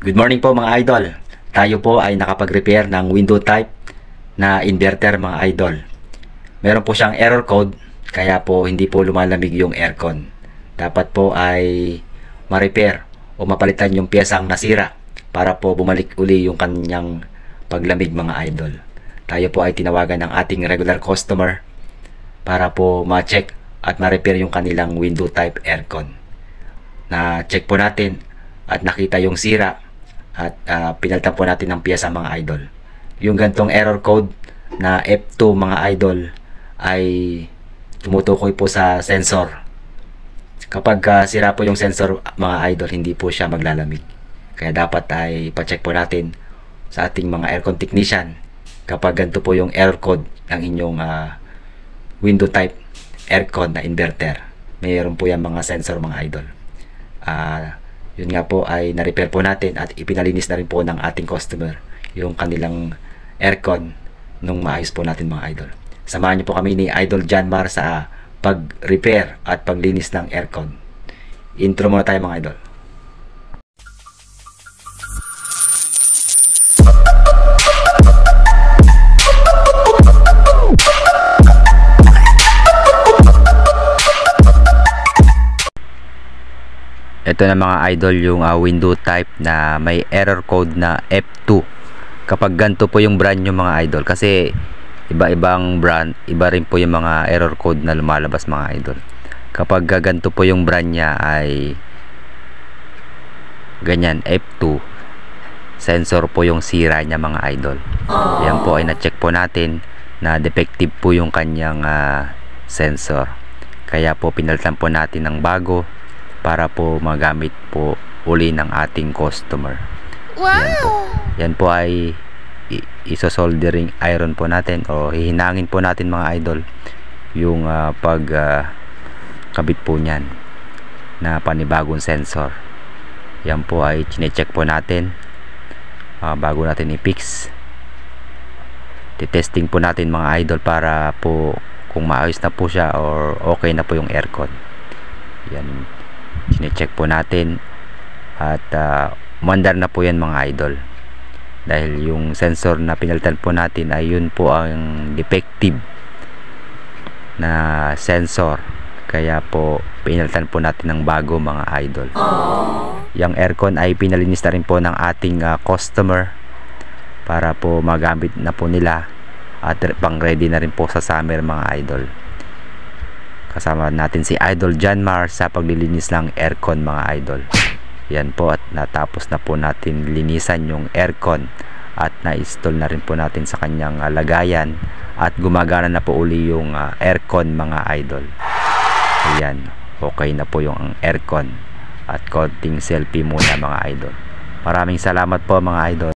Good morning po mga idol. Tayo po ay nakapag-repair ng window type na inverter mga idol. Meron po siyang error code kaya po hindi po lumalamig yung aircon. Dapat po ay ma-repair o mapalitan yung piyesang nasira para po bumalik uli yung kanyang paglamig mga idol. Tayo po ay tinawagan ng ating regular customer para po ma-check at ma-repair yung kanilang window type aircon. Na-check po natin at nakita yung sira at pinalitan po natin ng piyesa mga idol. Yung gantong error code na F2 mga idol ay tumutukoy po sa sensor. Kapag sira po yung sensor mga idol, hindi po siya maglalamig. Kaya dapat ay pa-check po natin sa ating mga aircon technician kapag ganito po yung error code ng inyong window type aircon na inverter. Mayroon po yan mga sensor mga idol. Yun nga po ay na-repair po natin at ipinalinis na rin po ng ating customer yung kanilang aircon nung maayos po natin mga idol. Samahan niyo po kami ni Idol Janmar sa pag-repair at paglinis ng aircon. Intro muna tayo mga idol. Ito na mga idol yung window type na may error code na F2. Kapag ganito po yung brand nyo mga idol, kasi iba-ibang brand, iba rin po yung mga error code na lumalabas mga idol. Kapag ganito po yung brand nya ay ganyan, F2, sensor po yung sira nya mga idol. Yan po ay na-check po natin na defective po yung kanyang sensor. Kaya po pinalitan po natin ng bago para po magamit po uli ng ating customer. Wow! Yan po ay iso-soldering iron po natin o hihinangin po natin mga idol yung kabit po niyan na panibagong sensor. Yan po ay chine-check po natin bago natin i-fix. Titesting po natin mga idol para po kung maayos na po siya or okay na po yung aircon. Yan, chine-check po natin at mandar na po yan mga idol, dahil yung sensor na pinalitan po natin ay yun po ang defective na sensor, kaya po pinalitan po natin ng bago mga idol. Yung aircon ay pinalinis na rin po ng ating customer para po magamit na po nila at pang ready na rin po sa summer mga idol. Kasama natin si Idol Janmar sa paglilinis ng aircon mga idol. Yan po, at natapos na po natin linisan yung aircon at na-install na rin po natin sa kanyang lagayan at gumagana na po uli yung aircon mga idol. Ayan, okay na po yung aircon at konting selfie muna mga idol. Maraming salamat po mga idol.